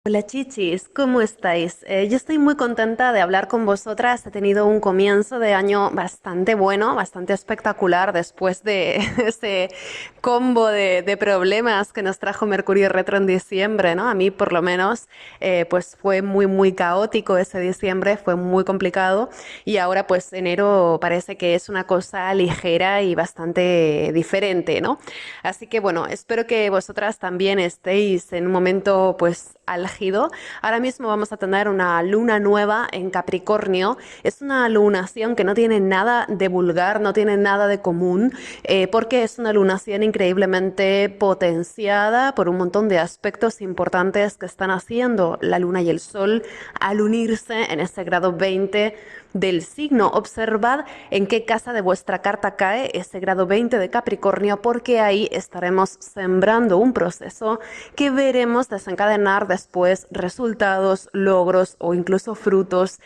Hola chichis, ¿cómo estáis? Yo estoy muy contenta de hablar con vosotras. He tenido un comienzo de año bastante bueno, bastante espectacular después de ese combo de problemas que nos trajo Mercurio retro en diciembre, ¿no? A mí por lo menos, pues fue muy caótico ese diciembre, fue muy complicado y ahora pues enero parece que es una cosa ligera y bastante diferente, ¿no? Así que bueno, espero que vosotras también estéis en un momento pues álgido. Ahora mismo vamos a tener una luna nueva en Capricornio. Es una lunación que no tiene nada de vulgar, no tiene nada de común, porque es una lunación increíblemente potenciada por un montón de aspectos importantes que están haciendo la luna y el sol al unirse en ese grado 20 del signo. Observad en qué casa de vuestra carta cae ese grado 20 de Capricornio, porque ahí estaremos sembrando un proceso que veremos desencadenar después resultados, logros o incluso frutos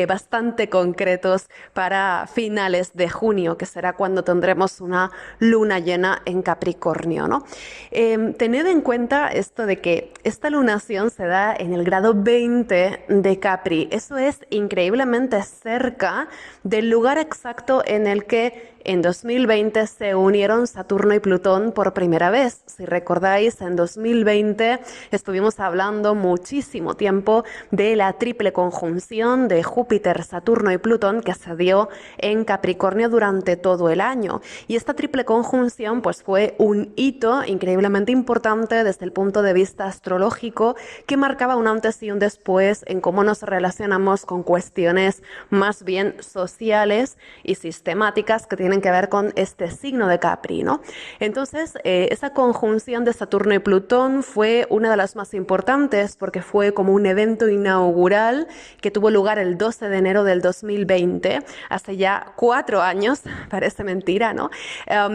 bastante concretos para finales de junio, que será cuando tendremos una luna llena en Capricornio, ¿no? Tened en cuenta esto de que esta lunación se da en el grado 20 de Capri. Eso es increíblemente cerca del lugar exacto en el que en 2020 se unieron Saturno y Plutón por primera vez. Si recordáis, en 2020 estuvimos hablando muchísimo tiempo de la triple conjunción de Júpiter, Saturno y Plutón que se dio en Capricornio durante todo el año. Y esta triple conjunción pues fue un hito increíblemente importante desde el punto de vista astrológico que marcaba un antes y un después en cómo nos relacionamos con cuestiones más bien sociales y sistemáticas que tienen que ver con este signo de Capri, ¿no? Entonces, esa conjunción de Saturno y Plutón fue una de las más importantes porque fue como un evento inaugural que tuvo lugar el 12 de enero del 2020, hace ya 4 años, parece mentira, ¿no?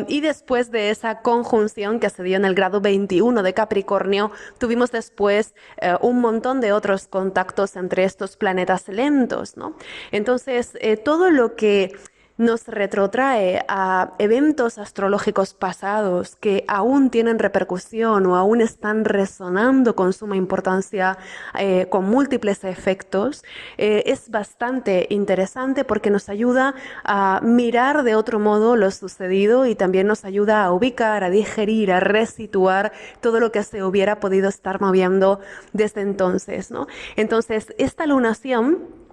Y después de esa conjunción que se dio en el grado 21 de Capricornio, tuvimos después un montón de otros contactos entre estos planetas lentos, ¿no? Entonces, todo lo que nos retrotrae a eventos astrológicos pasados que aún tienen repercusión o aún están resonando con suma importancia, con múltiples efectos, es bastante interesante porque nos ayuda a mirar de otro modo lo sucedido y también nos ayuda a ubicar, a digerir, a resituar todo lo que se hubiera podido estar moviendo desde entonces, ¿no? Entonces, esta lunación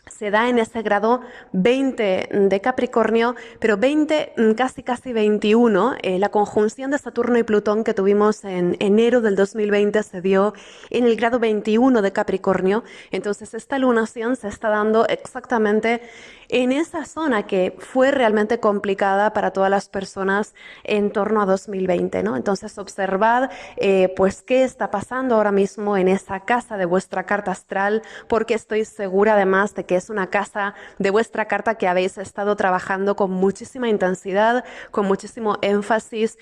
se da en ese grado 20 de Capricornio, pero 20, casi 21. La conjunción de Saturno y Plutón que tuvimos en enero del 2020 se dio en el grado 21 de Capricornio. Entonces esta lunación se está dando exactamente en esa zona que fue realmente complicada para todas las personas en torno a 2020, ¿no? Entonces observad pues qué está pasando ahora mismo en esa casa de vuestra carta astral, porque estoy segura además de que es una casa de vuestra carta que habéis estado trabajando con muchísima intensidad, con muchísimo énfasis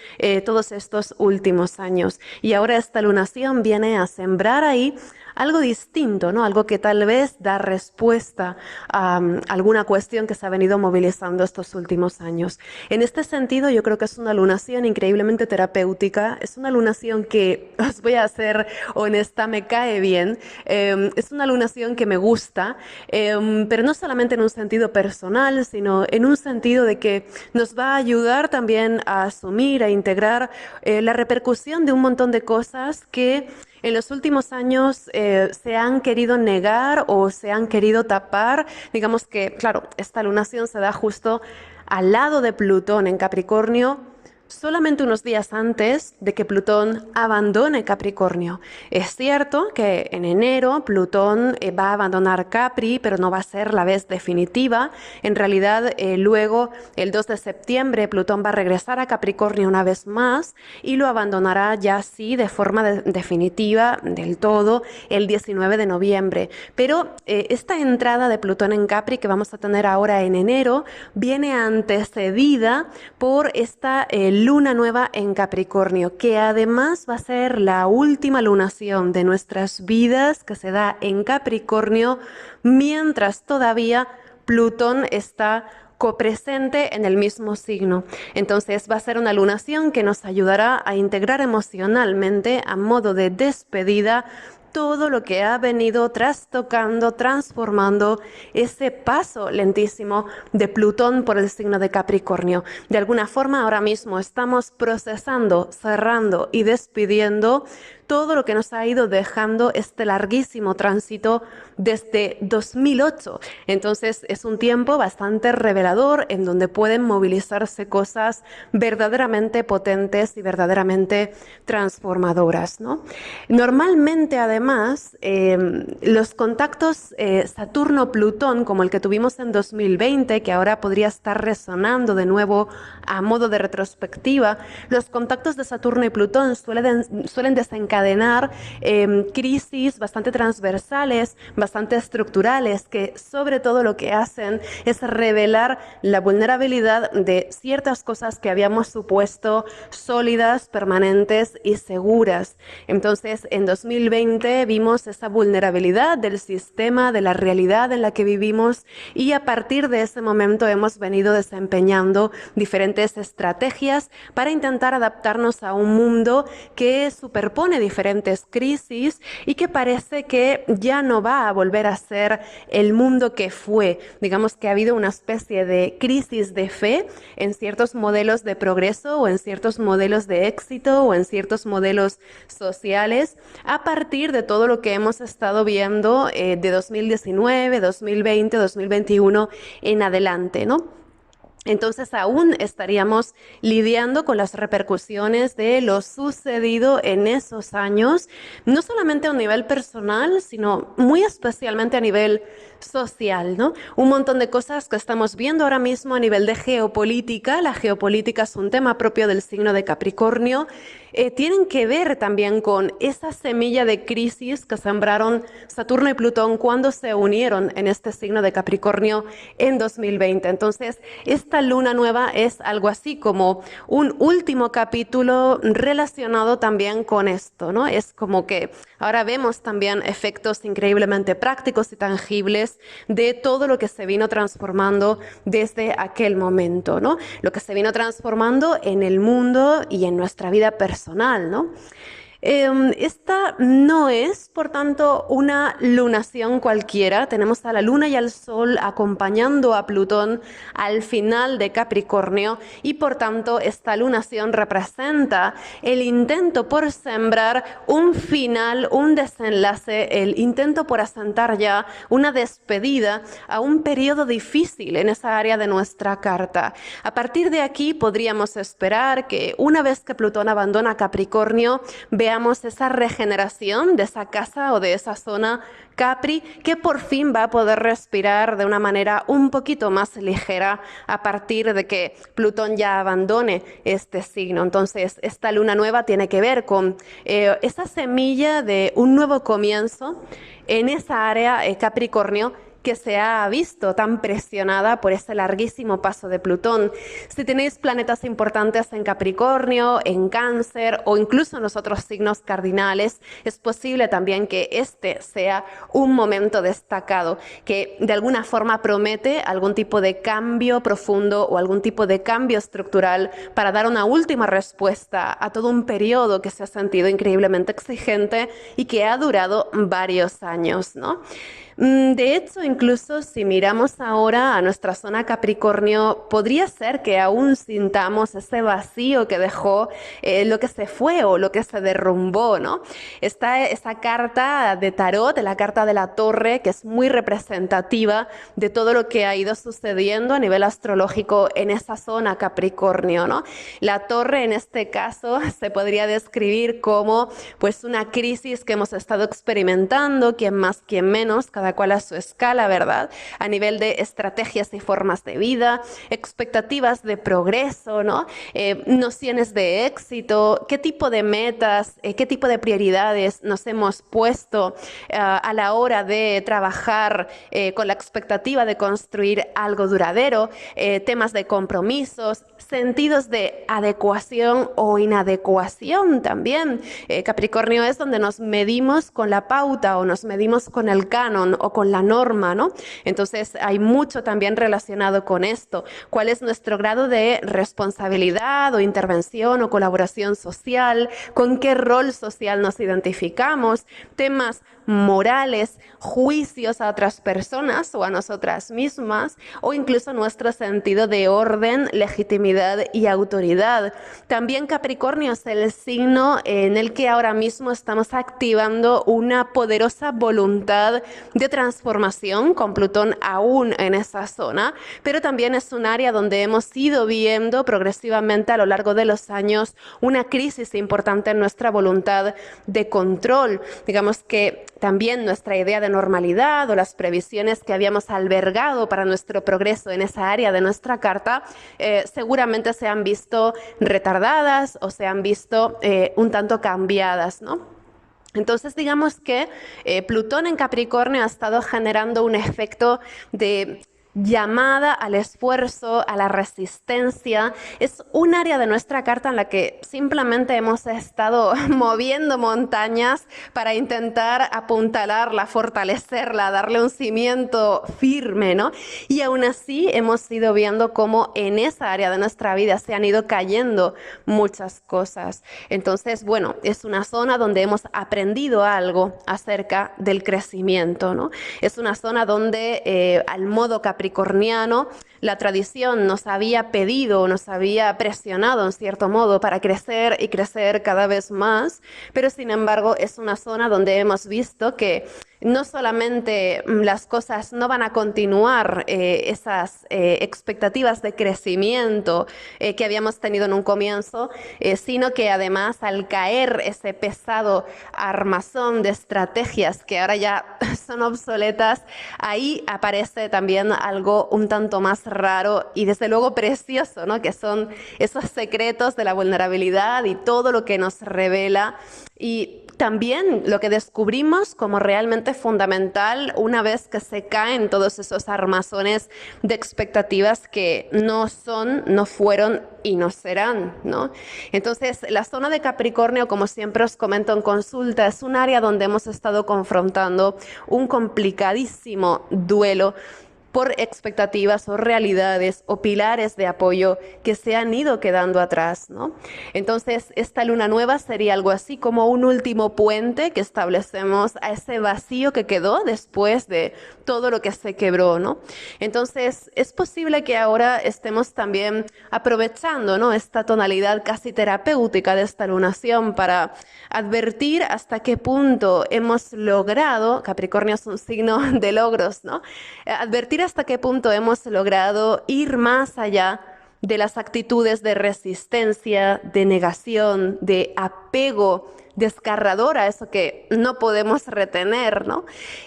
todos estos últimos años. Y ahora esta lunación viene a sembrar ahí algo distinto, ¿no? Algo que tal vez da respuesta a alguna cuestión que se ha venido movilizando estos últimos años. En este sentido, yo creo que es una lunación increíblemente terapéutica, es una lunación que, os voy a ser honesta, me cae bien, es una lunación que me gusta, pero no solamente en un sentido personal, sino en un sentido de que nos va a ayudar también a asumir, a integrar la repercusión de un montón de cosas que en los últimos años se han querido negar o se han querido tapar. Digamos que, claro, esta lunación se da justo al lado de Plutón en Capricornio, solamente unos días antes de que Plutón abandone Capricornio. Es cierto que en enero Plutón va a abandonar Capri, pero no va a ser la vez definitiva. En realidad, luego, el 2 de septiembre, Plutón va a regresar a Capricornio una vez más y lo abandonará ya sí de forma definitiva del todo el 19 de noviembre. Pero esta entrada de Plutón en Capri que vamos a tener ahora en enero viene antecedida por esta luna nueva en Capricornio, que además va a ser la última lunación de nuestras vidas que se da en Capricornio, mientras todavía Plutón está copresente en el mismo signo. Entonces va a ser una lunación que nos ayudará a integrar emocionalmente a modo de despedida todo lo que ha venido trastocando, transformando ese paso lentísimo de Plutón por el signo de Capricornio. De alguna forma ahora mismo estamos procesando, cerrando y despidiendo todo lo que nos ha ido dejando este larguísimo tránsito desde 2008. Entonces es un tiempo bastante revelador en donde pueden movilizarse cosas verdaderamente potentes y verdaderamente transformadoras, ¿no? Normalmente, además, los contactos Saturno-Plutón, como el que tuvimos en 2020, que ahora podría estar resonando de nuevo a modo de retrospectiva, los contactos de Saturno y Plutón suelen desencadenar crisis bastante transversales, bastante estructurales, que sobre todo lo que hacen es revelar la vulnerabilidad de ciertas cosas que habíamos supuesto sólidas, permanentes y seguras. Entonces, en 2020 vimos esa vulnerabilidad del sistema, de la realidad en la que vivimos, y a partir de ese momento hemos venido desempeñando diferentes estrategias para intentar adaptarnos a un mundo que superpone diferentes crisis y que parece que ya no va a volver a ser el mundo que fue. Digamos que ha habido una especie de crisis de fe en ciertos modelos de progreso o en ciertos modelos de éxito o en ciertos modelos sociales a partir de todo lo que hemos estado viendo de 2019, 2020, 2021 en adelante, ¿no? Entonces aún estaríamos lidiando con las repercusiones de lo sucedido en esos años, no solamente a un nivel personal, sino muy especialmente a nivel social, ¿no? Un montón de cosas que estamos viendo ahora mismo a nivel de geopolítica. La geopolítica es un tema propio del signo de Capricornio. Tienen que ver también con esa semilla de crisis que sembraron Saturno y Plutón cuando se unieron en este signo de Capricornio en 2020. Entonces, esta luna nueva es algo así como un último capítulo relacionado también con esto, ¿no? Es como que ahora vemos también efectos increíblemente prácticos y tangibles de todo lo que se vino transformando desde aquel momento, ¿no? Lo que se vino transformando en el mundo y en nuestra vida personal, ¿no? Esta no es, por tanto, una lunación cualquiera. Tenemos a la Luna y al Sol acompañando a Plutón al final de Capricornio y, por tanto, esta lunación representa el intento por sembrar un final, un desenlace, el intento por asentar ya una despedida a un periodo difícil en esa área de nuestra carta. A partir de aquí podríamos esperar que una vez que Plutón abandona Capricornio, veamos esa regeneración de esa casa o de esa zona Capri, que por fin va a poder respirar de una manera un poquito más ligera a partir de que Plutón ya abandone este signo. Entonces, esta luna nueva tiene que ver con esa semilla de un nuevo comienzo en esa área Capricornio, que se ha visto tan presionada por ese larguísimo paso de Plutón. Si tenéis planetas importantes en Capricornio, en Cáncer o incluso en los otros signos cardinales, es posible también que este sea un momento destacado, que de alguna forma promete algún tipo de cambio profundo o algún tipo de cambio estructural para dar una última respuesta a todo un periodo que se ha sentido increíblemente exigente y que ha durado varios años, ¿no? De hecho, incluso si miramos ahora a nuestra zona Capricornio, podría ser que aún sintamos ese vacío que dejó lo que se fue o lo que se derrumbó, ¿no? Está esa carta de tarot, la carta de la torre, que es muy representativa de todo lo que ha ido sucediendo a nivel astrológico en esa zona Capricornio, ¿no? La torre en este caso se podría describir como pues una crisis que hemos estado experimentando, quien más, quien menos, cada cual a su escala, ¿verdad? A nivel de estrategias y formas de vida, expectativas de progreso, ¿no? Nociones de éxito, qué tipo de metas, qué tipo de prioridades nos hemos puesto a la hora de trabajar con la expectativa de construir algo duradero, temas de compromisos, sentidos de adecuación o inadecuación también. Capricornio es donde nos medimos con la pauta o nos medimos con el canon o con la norma, ¿no? Entonces hay mucho también relacionado con esto. ¿Cuál es nuestro grado de responsabilidad o intervención o colaboración social? ¿Con qué rol social nos identificamos? Temas morales, juicios a otras personas o a nosotras mismas, o incluso nuestro sentido de orden, legitimidad y autoridad. También Capricornio es el signo en el que ahora mismo estamos activando una poderosa voluntad de transformación, con Plutón aún en esa zona, pero también es un área donde hemos ido viendo progresivamente a lo largo de los años una crisis importante en nuestra voluntad de control. Digamos que también nuestra idea de normalidad o las previsiones que habíamos albergado para nuestro progreso en esa área de nuestra carta seguramente se han visto retardadas o se han visto un tanto cambiadas, ¿no? Entonces, digamos que Plutón en Capricornio ha estado generando un efecto de llamada al esfuerzo, a la resistencia. Es un área de nuestra carta en la que simplemente hemos estado moviendo montañas para intentar apuntalarla, fortalecerla, darle un cimiento firme, ¿no? Y aún así hemos ido viendo cómo en esa área de nuestra vida se han ido cayendo muchas cosas. Entonces, bueno, es una zona donde hemos aprendido algo acerca del crecimiento, ¿no? Es una zona donde al modo capricorniano, la tradición nos había pedido, nos había presionado en cierto modo para crecer y crecer cada vez más, pero sin embargo es una zona donde hemos visto que no solamente las cosas no van a continuar esas expectativas de crecimiento que habíamos tenido en un comienzo, sino que además al caer ese pesado armazón de estrategias que ahora ya son obsoletas, ahí aparece también algo un tanto más raro y desde luego precioso, ¿no? Que son esos secretos de la vulnerabilidad y todo lo que nos revela. Y también lo que descubrimos como realmente fundamental una vez que se caen todos esos armazones de expectativas que no son, no fueron y no serán, ¿no? Entonces, la zona de Capricornio, como siempre os comento en consulta, es un área donde hemos estado confrontando un complicadísimo duelo por expectativas o realidades o pilares de apoyo que se han ido quedando atrás, ¿no? Entonces, esta luna nueva sería algo así como un último puente que establecemos a ese vacío que quedó después de todo lo que se quebró, ¿no? Entonces, es posible que ahora estemos también aprovechando, ¿no?, esta tonalidad casi terapéutica de esta lunación para advertir hasta qué punto hemos logrado, Capricornio es un signo de logros, ¿no? Advertir hasta qué punto hemos logrado ir más allá de las actitudes de resistencia, de negación, de apego desgarrador a eso que no podemos retener, ¿no?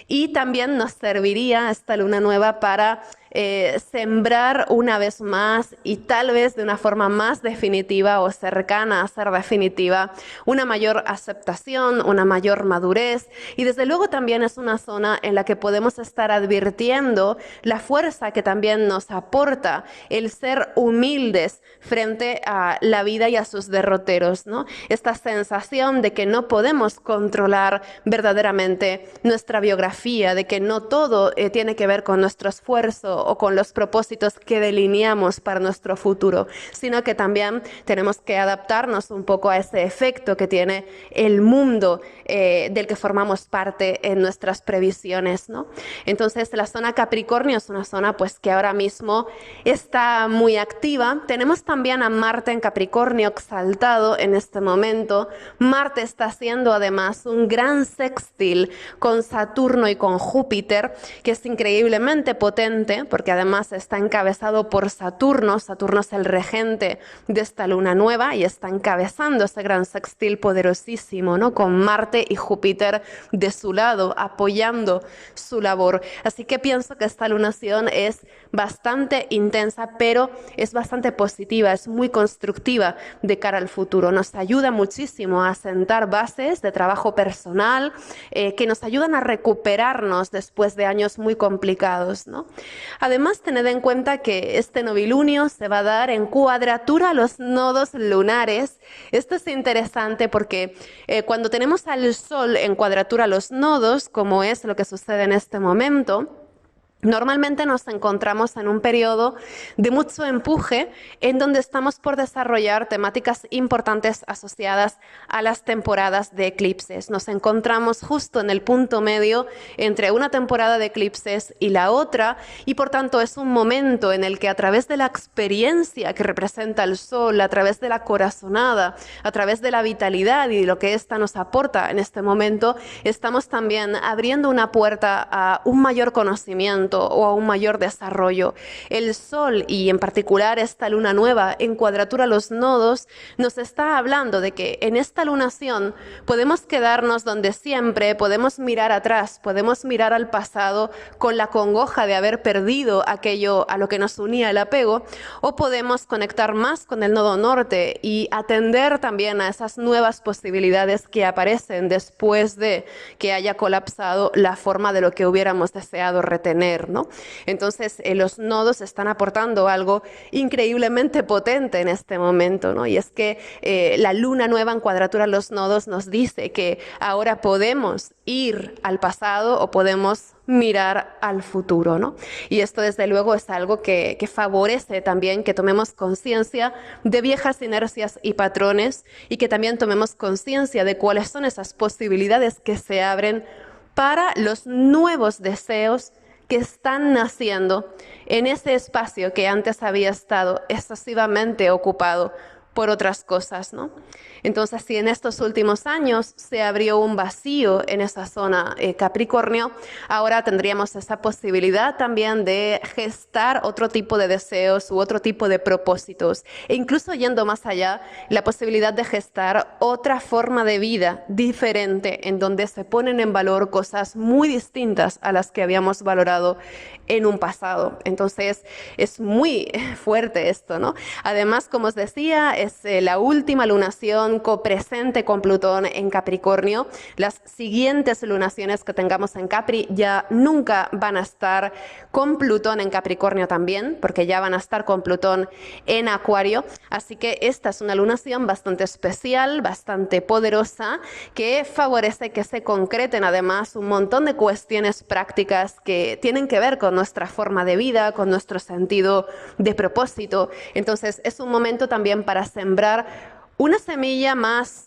Y también nos serviría esta luna nueva para sembrar una vez más y tal vez de una forma más definitiva o cercana a ser definitiva una mayor aceptación, una mayor madurez, y desde luego también es una zona en la que podemos estar advirtiendo la fuerza que también nos aporta el ser humildes frente a la vida y a sus derroteros, ¿no? Esta sensación de que no podemos controlar verdaderamente nuestra biografía, de que no todo tiene que ver con nuestro esfuerzo o con los propósitos que delineamos para nuestro futuro, sino que también tenemos que adaptarnos un poco a ese efecto que tiene el mundo del que formamos parte en nuestras previsiones, ¿no? Entonces, la zona Capricornio es una zona pues que ahora mismo está muy activa. Tenemos también a Marte en Capricornio exaltado en este momento. Marte está haciendo además un gran sextil con Saturno y con Júpiter, que es increíblemente potente, porque además está encabezado por Saturno. Saturno es el regente de esta luna nueva y está encabezando ese gran sextil poderosísimo, ¿no?, con Marte y Júpiter de su lado, apoyando su labor. Así que pienso que esta lunación es bastante intensa, pero es bastante positiva, es muy constructiva de cara al futuro. Nos ayuda muchísimo a sentar bases de trabajo personal que nos ayudan a recuperarnos después de años muy complicados, ¿no? Además, tened en cuenta que este novilunio se va a dar en cuadratura a los nodos lunares. Esto es interesante porque cuando tenemos al Sol en cuadratura a los nodos, como es lo que sucede en este momento, normalmente nos encontramos en un periodo de mucho empuje en donde estamos por desarrollar temáticas importantes asociadas a las temporadas de eclipses. Nos encontramos justo en el punto medio entre una temporada de eclipses y la otra, y por tanto es un momento en el que a través de la experiencia que representa el Sol, a través de la corazonada, a través de la vitalidad y lo que ésta nos aporta en este momento, estamos también abriendo una puerta a un mayor conocimiento o a un mayor desarrollo. El Sol, y en particular esta luna nueva en cuadratura a los nodos, nos está hablando de que en esta lunación podemos quedarnos donde siempre, podemos mirar atrás, podemos mirar al pasado con la congoja de haber perdido aquello a lo que nos unía el apego, o podemos conectar más con el nodo norte y atender también a esas nuevas posibilidades que aparecen después de que haya colapsado la forma de lo que hubiéramos deseado retener, ¿no? Entonces, los nodos están aportando algo increíblemente potente en este momento, ¿no? Y es que la luna nueva en cuadratura a los nodos nos dice que ahora podemos ir al pasado o podemos mirar al futuro, ¿no? Y esto desde luego es algo que favorece también que tomemos conciencia de viejas inercias y patrones, y que también tomemos conciencia de cuáles son esas posibilidades que se abren para los nuevos deseos que están naciendo en ese espacio que antes había estado excesivamente ocupado por otras cosas, ¿no? Entonces, si en estos últimos años se abrió un vacío en esa zona Capricornio, ahora tendríamos esa posibilidad también de gestar otro tipo de deseos u otro tipo de propósitos, e incluso yendo más allá, la posibilidad de gestar otra forma de vida diferente, en donde se ponen en valor cosas muy distintas a las que habíamos valorado en un pasado. Entonces, es muy fuerte esto, ¿no? Además, como os decía, es la última lunación copresente con Plutón en Capricornio. Las siguientes lunaciones que tengamos en Capri ya nunca van a estar con Plutón en Capricornio también, porque ya van a estar con Plutón en Acuario. Así que esta es una lunación bastante especial, bastante poderosa, que favorece que se concreten además un montón de cuestiones prácticas que tienen que ver con nuestra forma de vida, con nuestro sentido de propósito. Entonces es un momento también para sembrar una semilla más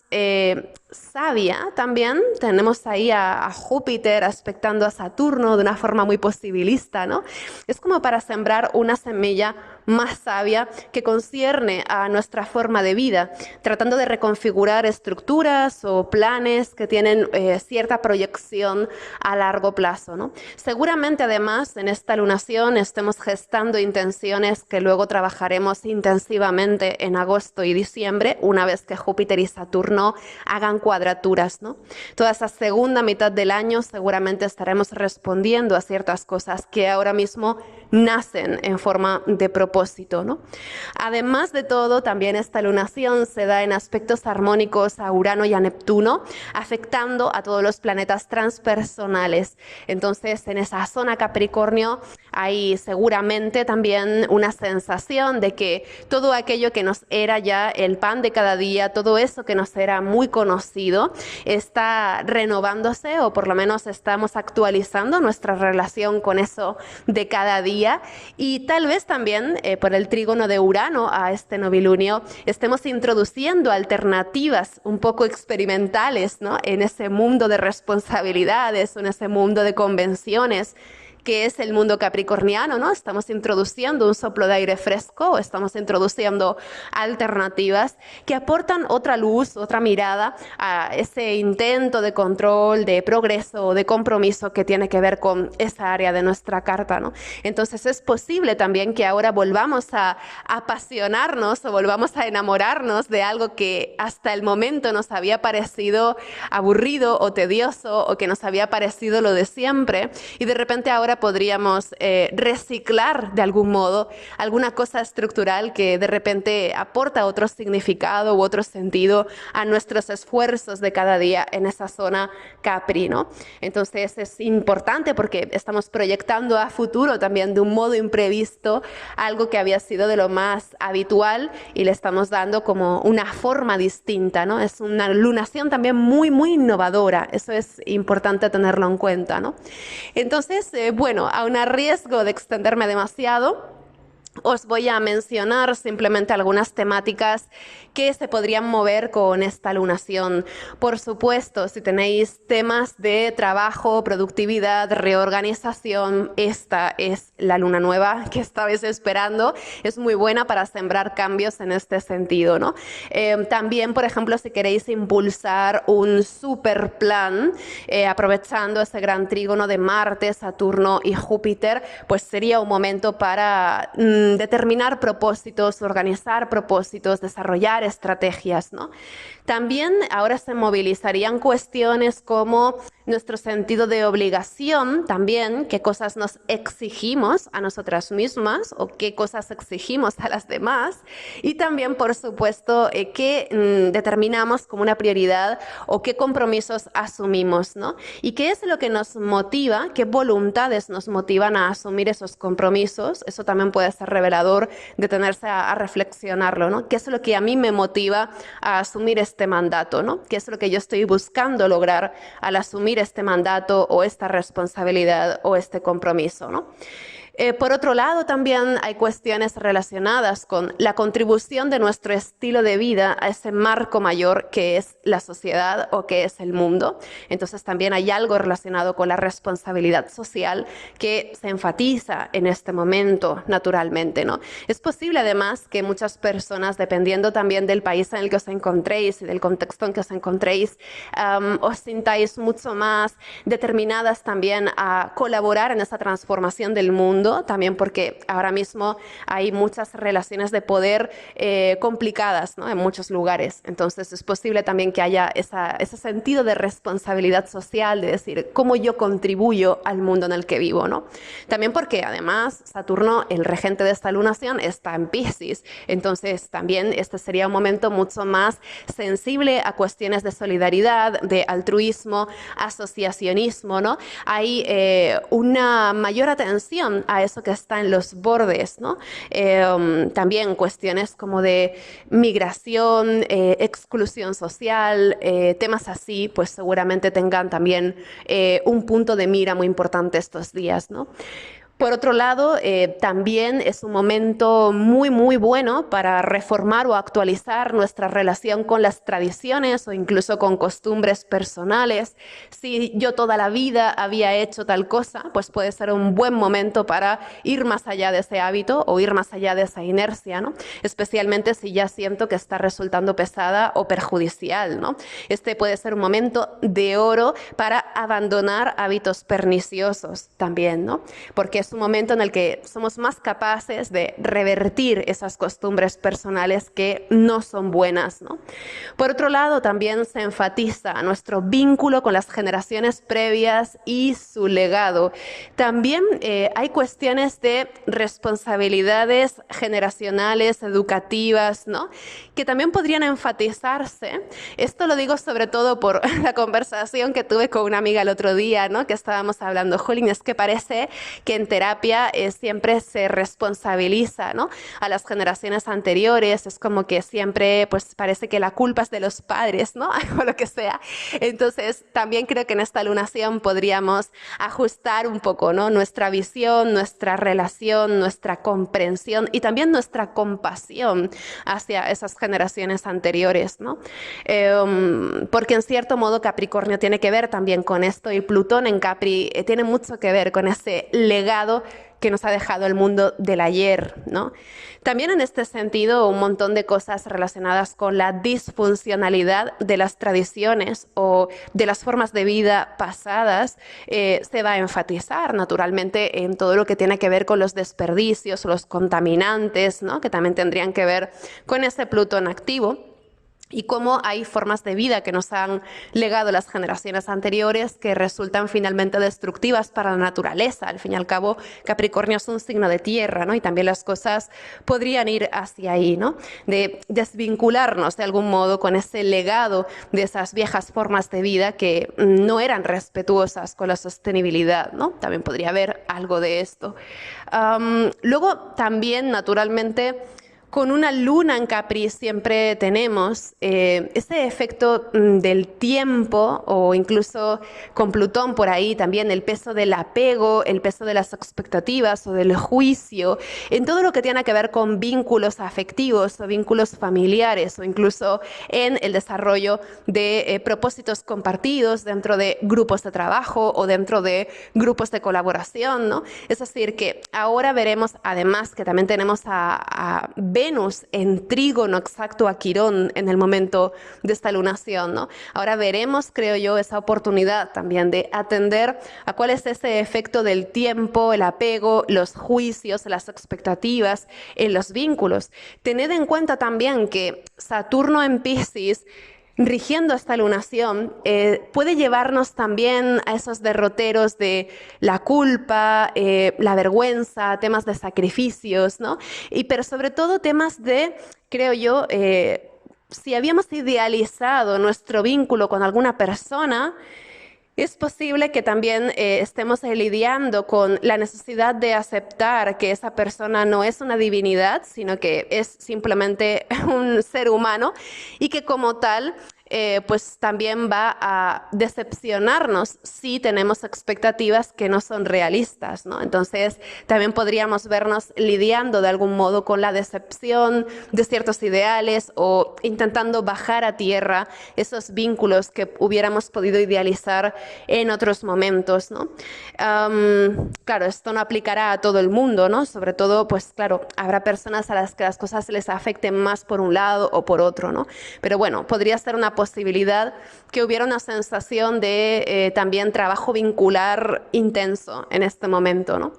sabia también. Tenemos ahí a Júpiter aspectando a Saturno de una forma muy posibilista, ¿no? Es como para sembrar una semilla más sabia que concierne a nuestra forma de vida, tratando de reconfigurar estructuras o planes que tienen cierta proyección a largo plazo, ¿no? Seguramente además en esta lunación estemos gestando intenciones que luego trabajaremos intensivamente en agosto y diciembre, una vez que Júpiter y Saturno hagan cuadraturas, ¿no? Toda esa segunda mitad del año seguramente estaremos respondiendo a ciertas cosas que ahora mismo nacen en forma de propósito, ¿no? Además de todo, también esta lunación se da en aspectos armónicos a Urano y a Neptuno, afectando a todos los planetas transpersonales. Entonces, en esa zona Capricornio hay seguramente también una sensación de que todo aquello que nos era ya el pan de cada día, todo eso que nos era muy conocido, está renovándose, o por lo menos estamos actualizando nuestra relación con eso de cada día. Y tal vez también por el trígono de Urano a este novilunio estemos introduciendo alternativas un poco experimentales, ¿no? En ese mundo de responsabilidades, en ese mundo de convenciones que es el mundo capricorniano, ¿no? Estamos introduciendo un soplo de aire fresco, o estamos introduciendo alternativas que aportan otra luz, otra mirada a ese intento de control, de progreso, de compromiso que tiene que ver con esa área de nuestra carta, ¿no? Entonces es posible también que ahora volvamos a apasionarnos o volvamos a enamorarnos de algo que hasta el momento nos había parecido aburrido o tedioso, o que nos había parecido lo de siempre, y de repente ahora ahora podríamos reciclar de algún modo alguna cosa estructural que de repente aporta otro significado u otro sentido a nuestros esfuerzos de cada día en esa zona Capri, ¿no? Entonces es importante porque estamos proyectando a futuro también de un modo imprevisto algo que había sido de lo más habitual y le estamos dando como una forma distinta, ¿no? Es una lunación también muy, muy innovadora. Eso es importante tenerlo en cuenta, ¿no? Entonces, bueno, aun a riesgo de extenderme demasiado, os voy a mencionar simplemente algunas temáticas que se podrían mover con esta lunación. Por supuesto, si tenéis temas de trabajo, productividad, reorganización, esta es la luna nueva que estabais esperando. Es muy buena para sembrar cambios en este sentido, ¿no? También, por ejemplo, si queréis impulsar un super plan, aprovechando ese gran trígono de Marte, Saturno y Júpiter, pues sería un momento para determinar propósitos, organizar propósitos, desarrollar estrategias, ¿no? También ahora se movilizarían cuestiones como nuestro sentido de obligación, también qué cosas nos exigimos a nosotras mismas o qué cosas exigimos a las demás, y también, por supuesto, qué determinamos como una prioridad o qué compromisos asumimos, ¿no? Y qué es lo que nos motiva, qué voluntades nos motivan a asumir esos compromisos. Eso también puede ser revelador, detenerse a reflexionarlo, ¿no? ¿Qué es lo que a mí me motiva a asumir este mandato, ¿no? ¿Qué es lo que yo estoy buscando lograr al asumir este mandato o esta responsabilidad o este compromiso, ¿no? Por otro lado, también hay cuestiones relacionadas con la contribución de nuestro estilo de vida a ese marco mayor que es la sociedad o que es el mundo. Entonces también hay algo relacionado con la responsabilidad social que se enfatiza en este momento naturalmente, ¿no? Es posible además que muchas personas, dependiendo también del país en el que os encontréis y del contexto en que os encontréis, os sintáis mucho más determinadas también a colaborar en esa transformación del mundo, también porque ahora mismo hay muchas relaciones de poder complicadas, ¿no? En muchos lugares. Entonces es posible también que haya ese sentido de responsabilidad social, de decir cómo yo contribuyo al mundo en el que vivo, ¿no? También porque además Saturno, el regente de esta lunación, está en Piscis. Entonces también este sería un momento mucho más sensible a cuestiones de solidaridad, de altruismo, asociacionismo, ¿no? Hay una mayor atención a eso que está en los bordes, ¿no? También cuestiones como de migración, exclusión social, temas así, pues seguramente tengan también un punto de mira muy importante estos días, ¿no? Por otro lado, también es un momento muy, muy bueno para reformar o actualizar nuestra relación con las tradiciones o incluso con costumbres personales. Si yo toda la vida había hecho tal cosa, pues puede ser un buen momento para ir más allá de ese hábito o ir más allá de esa inercia, ¿no? Especialmente si ya siento que está resultando pesada o perjudicial, ¿no? Este puede ser un momento de oro para abandonar hábitos perniciosos también, ¿no? Porque es un momento en el que somos más capaces de revertir esas costumbres personales que no son buenas, ¿no? Por otro lado, también se enfatiza nuestro vínculo con las generaciones previas y su legado. También hay cuestiones de responsabilidades generacionales, educativas, ¿no? Que también podrían enfatizarse. Esto lo digo sobre todo por la conversación que tuve con una amiga el otro día, ¿no? Que estábamos hablando, jolín, es que parece que en terapia siempre se responsabiliza, ¿no? A las generaciones anteriores, es como que siempre pues parece que la culpa es de los padres, ¿no? O lo que sea. Entonces también creo que en esta lunación podríamos ajustar un poco, ¿no? Nuestra visión, nuestra relación, nuestra comprensión y también nuestra compasión hacia esas generaciones anteriores, ¿no? Porque en cierto modo Capricornio tiene que ver también con esto y Plutón en Capri tiene mucho que ver con ese legado que nos ha dejado el mundo del ayer, ¿no? También en este sentido, un montón de cosas relacionadas con la disfuncionalidad de las tradiciones o de las formas de vida pasadas se va a enfatizar naturalmente en todo lo que tiene que ver con los desperdicios, los contaminantes, ¿no? Que también tendrían que ver con ese Plutón activo. y cómo hay formas de vida que nos han legado las generaciones anteriores que resultan finalmente destructivas para la naturaleza. Al fin y al cabo, Capricornio es un signo de tierra, ¿no? Y también las cosas podrían ir hacia ahí, ¿no? De desvincularnos de algún modo con ese legado de esas viejas formas de vida que no eran respetuosas con la sostenibilidad, ¿no? También podría haber algo de esto. Luego, también, naturalmente, con una luna en Capri siempre tenemos ese efecto del tiempo, o incluso con Plutón por ahí también el peso del apego, el peso de las expectativas o del juicio, en todo lo que tiene que ver con vínculos afectivos o vínculos familiares, o incluso en el desarrollo de propósitos compartidos dentro de grupos de trabajo o dentro de grupos de colaboración, ¿no? Es decir, que ahora veremos además que también tenemos a Venus en trígono exacto a Quirón en el momento de esta lunación, ¿no? Ahora veremos, creo yo, esa oportunidad también de atender a cuál es ese efecto del tiempo, el apego, los juicios, las expectativas en los vínculos. Tened en cuenta también que Saturno en Piscis, rigiendo esta lunación, puede llevarnos también a esos derroteros de la culpa, la vergüenza, temas de sacrificios, ¿no? Pero sobre todo temas de, creo yo, si habíamos idealizado nuestro vínculo con alguna persona, es posible que también estemos lidiando con la necesidad de aceptar que esa persona no es una divinidad, sino que es simplemente un ser humano y que como tal pues también va a decepcionarnos si tenemos expectativas que no son realistas, ¿no? Entonces también podríamos vernos lidiando de algún modo con la decepción de ciertos ideales o intentando bajar a tierra esos vínculos que hubiéramos podido idealizar en otros momentos, ¿no? Claro, esto no aplicará a todo el mundo, ¿no? Sobre todo, pues claro, habrá personas a las que las cosas les afecten más por un lado o por otro, ¿no? Pero bueno, podría ser una posibilidad que hubiera una sensación de también trabajo vincular intenso en este momento, ¿no?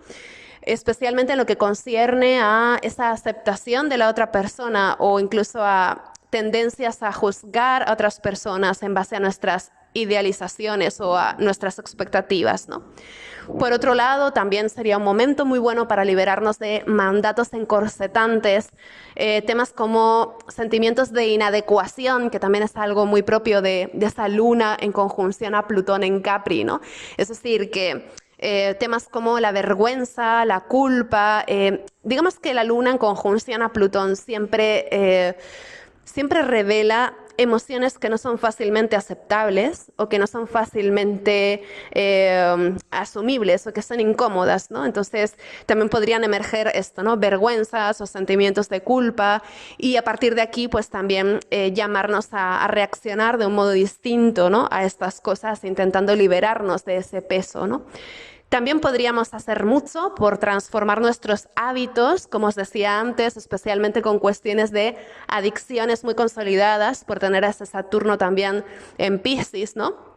Especialmente en lo que concierne a esa aceptación de la otra persona o incluso a tendencias a juzgar a otras personas en base a nuestras idealizaciones o a nuestras expectativas, ¿no? Por otro lado, también sería un momento muy bueno para liberarnos de mandatos encorsetantes, temas como sentimientos de inadecuación, que también es algo muy propio de esa luna en conjunción a Plutón en Capri, ¿no? Es decir, que temas como la vergüenza, la culpa, digamos que la luna en conjunción a Plutón siempre revela emociones que no son fácilmente aceptables o que no son fácilmente asumibles o que son incómodas, ¿no? Entonces también podrían emerger esto, ¿no? Vergüenzas o sentimientos de culpa, y a partir de aquí pues también llamarnos a reaccionar de un modo distinto, ¿no? A estas cosas, intentando liberarnos de ese peso, ¿no? También podríamos hacer mucho por transformar nuestros hábitos, como os decía antes, especialmente con cuestiones de adicciones muy consolidadas, por tener a ese Saturno también en Piscis, ¿no?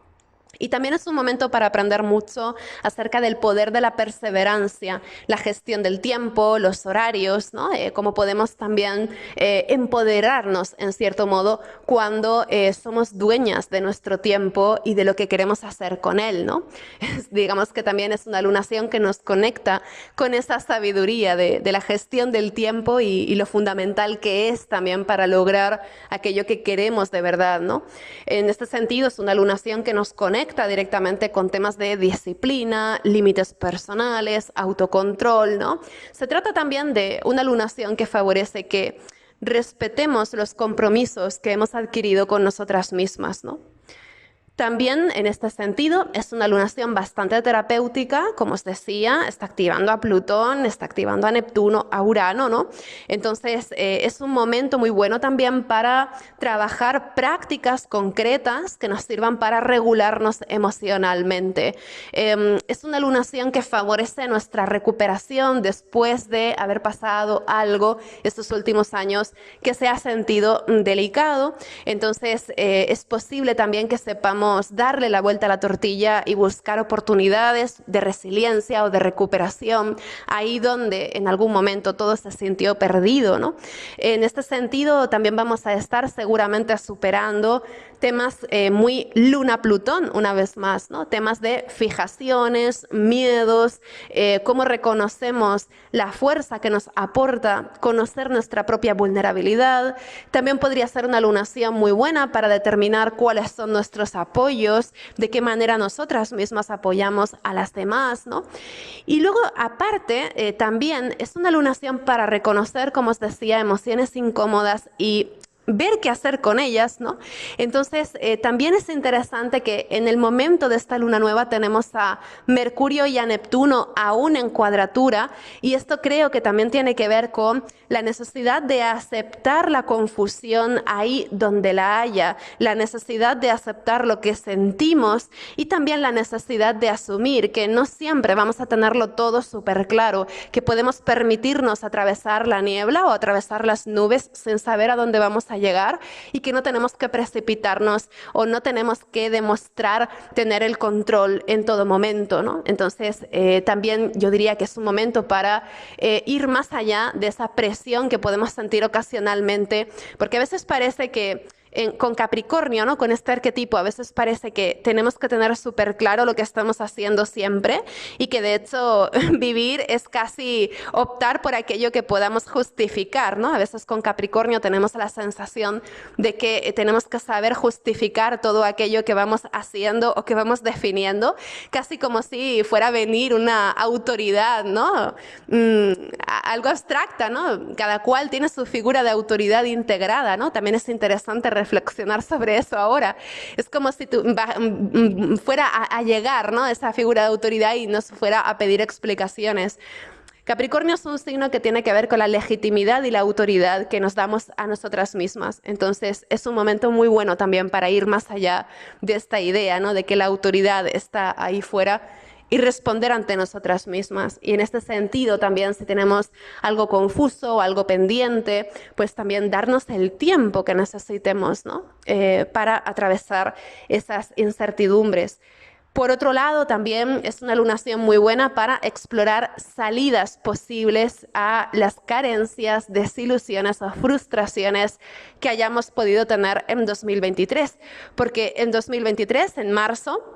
Y también es un momento para aprender mucho acerca del poder de la perseverancia, la gestión del tiempo, los horarios, ¿no? Cómo podemos también empoderarnos, en cierto modo, cuando somos dueñas de nuestro tiempo y de lo que queremos hacer con él, ¿no? Digamos que también es una lunación que nos conecta con esa sabiduría de la gestión del tiempo y lo fundamental que es también para lograr aquello que queremos de verdad, ¿no? En este sentido, es una lunación que nos conecta directamente con temas de disciplina, límites personales, autocontrol, ¿no? Se trata también de una lunación que favorece que respetemos los compromisos que hemos adquirido con nosotras mismas, ¿no? También en este sentido es una lunación bastante terapéutica, como os decía, está activando a Plutón, está activando a Neptuno, a Urano, ¿no? Entonces es un momento muy bueno también para trabajar prácticas concretas que nos sirvan para regularnos emocionalmente. Es una lunación que favorece nuestra recuperación después de haber pasado algo estos últimos años que se ha sentido delicado. Entonces es posible también que sepamos podamos darle la vuelta a la tortilla y buscar oportunidades de resiliencia o de recuperación ahí donde en algún momento todo se sintió perdido, ¿no? En este sentido, también vamos a estar seguramente superando temas muy Luna-Plutón, una vez más, ¿no? Temas de fijaciones, miedos, cómo reconocemos la fuerza que nos aporta conocer nuestra propia vulnerabilidad. También podría ser una lunación muy buena para determinar cuáles son nuestros apoyos, de qué manera nosotras mismas apoyamos a las demás, ¿no? Y luego, aparte, también es una lunación para reconocer, como os decía, emociones incómodas y ver qué hacer con ellas, ¿no? Entonces, también es interesante que en el momento de esta luna nueva tenemos a Mercurio y a Neptuno aún en cuadratura, y esto creo que también tiene que ver con la necesidad de aceptar la confusión ahí donde la haya, la necesidad de aceptar lo que sentimos y también la necesidad de asumir que no siempre vamos a tenerlo todo súper claro, que podemos permitirnos atravesar la niebla o atravesar las nubes sin saber a dónde vamos a llegar, y que no tenemos que precipitarnos o no tenemos que demostrar tener el control en todo momento, ¿no? Entonces, también yo diría que es un momento para ir más allá de esa presión que podemos sentir ocasionalmente, porque a veces parece que con Capricornio, ¿no? Con este arquetipo, a veces parece que tenemos que tener súper claro lo que estamos haciendo siempre, y que de hecho vivir es casi optar por aquello que podamos justificar, ¿no? A veces con Capricornio tenemos la sensación de que tenemos que saber justificar todo aquello que vamos haciendo o que vamos definiendo, casi como si fuera a venir una autoridad, ¿no? Algo abstracta, ¿no? Cada cual tiene su figura de autoridad integrada, ¿no? También es interesante reflexionar sobre eso ahora. Es como si fuera a llegar, ¿no? Esa figura de autoridad y nos fuera a pedir explicaciones. Capricornio es un signo que tiene que ver con la legitimidad y la autoridad que nos damos a nosotras mismas. Entonces, es un momento muy bueno también para ir más allá de esta idea, ¿no? De que la autoridad está ahí fuera, y responder ante nosotras mismas. Y en este sentido también, si tenemos algo confuso o algo pendiente, pues también darnos el tiempo que necesitemos, ¿no? Para atravesar esas incertidumbres. Por otro lado, también es una lunación muy buena para explorar salidas posibles a las carencias, desilusiones o frustraciones que hayamos podido tener en 2023. Porque en 2023, en marzo,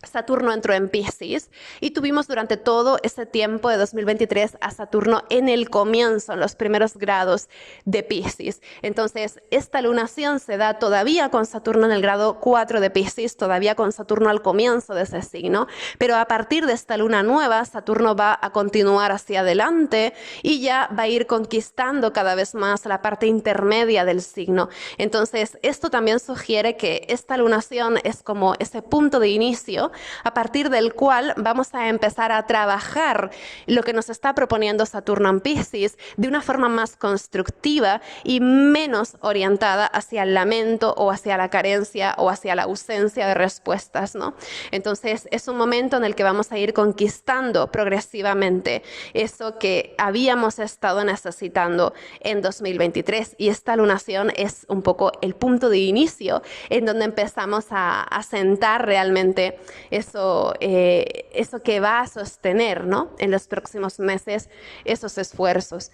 Saturno entró en Piscis y tuvimos durante todo ese tiempo de 2023 a Saturno en el comienzo, en los primeros grados de Piscis. Entonces, esta lunación se da todavía con Saturno en el grado 4 de Piscis, todavía con Saturno al comienzo de ese signo, pero a partir de esta luna nueva, Saturno va a continuar hacia adelante y ya va a ir conquistando cada vez más la parte intermedia del signo. Entonces, esto también sugiere que esta lunación es como ese punto de inicio a partir del cual vamos a empezar a trabajar lo que nos está proponiendo Saturno en Piscis de una forma más constructiva y menos orientada hacia el lamento o hacia la carencia o hacia la ausencia de respuestas, ¿no? Entonces, es un momento en el que vamos a ir conquistando progresivamente eso que habíamos estado necesitando en 2023, y esta lunación es un poco el punto de inicio en donde empezamos a sentar realmente eso que va a sostener, ¿no? En los próximos meses esos esfuerzos.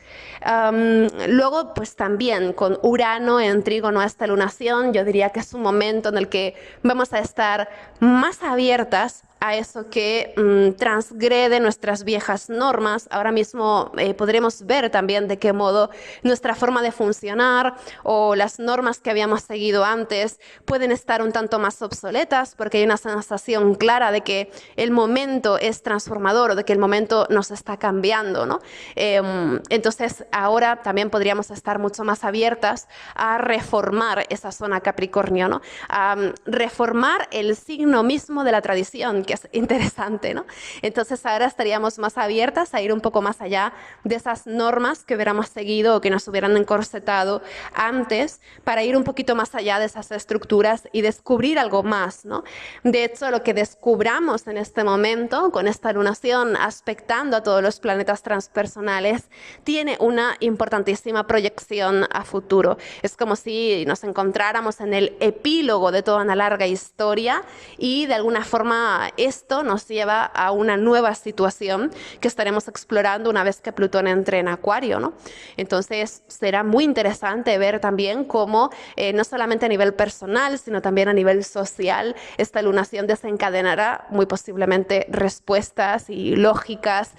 Luego, pues también con Urano en trígono a esta lunación, yo diría que es un momento en el que vamos a estar más abiertas a eso que transgrede nuestras viejas normas. Ahora mismo podremos ver también de qué modo nuestra forma de funcionar o las normas que habíamos seguido antes pueden estar un tanto más obsoletas, porque hay una sensación clara de que el momento es transformador o de que el momento nos está cambiando, ¿no? Entonces ahora también podríamos estar mucho más abiertas a reformar esa zona Capricornio, ¿no? A reformar el signo mismo de la tradición, que es interesante, ¿no? Entonces ahora estaríamos más abiertas a ir un poco más allá de esas normas que hubiéramos seguido o que nos hubieran encorsetado antes, para ir un poquito más allá de esas estructuras y descubrir algo más, ¿no? De hecho, lo que descubramos en este momento con esta lunación aspectando a todos los planetas transpersonales tiene una importantísima proyección a futuro. Es como si nos encontráramos en el epílogo de toda una larga historia y de alguna forma esto nos lleva a una nueva situación que estaremos explorando una vez que Plutón entre en Acuario, ¿no? Entonces será muy interesante ver también cómo no solamente a nivel personal, sino también a nivel social, esta lunación desencadenará muy posiblemente respuestas y lógicas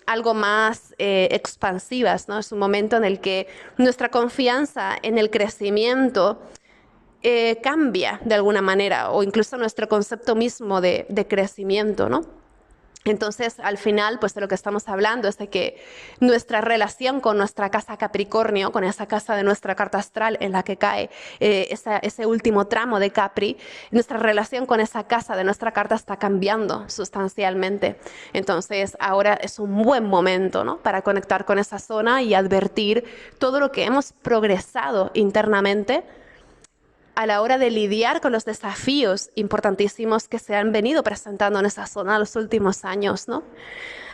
algo más expansivas, ¿no? Es un momento en el que nuestra confianza en el crecimiento cambia de alguna manera, o incluso nuestro concepto mismo de crecimiento, ¿no? Entonces, al final, pues de lo que estamos hablando es de que nuestra relación con nuestra casa Capricornio, con esa casa de nuestra carta astral en la que cae ese último tramo de Capri, nuestra relación con esa casa de nuestra carta está cambiando sustancialmente. Entonces, ahora es un buen momento, ¿no?, para conectar con esa zona y advertir todo lo que hemos progresado internamente a la hora de lidiar con los desafíos importantísimos que se han venido presentando en esa zona los últimos años, ¿no?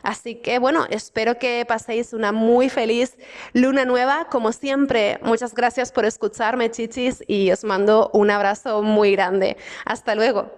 Así que bueno, espero que paséis una muy feliz luna nueva. Como siempre, muchas gracias por escucharme, chichis, y os mando un abrazo muy grande. Hasta luego.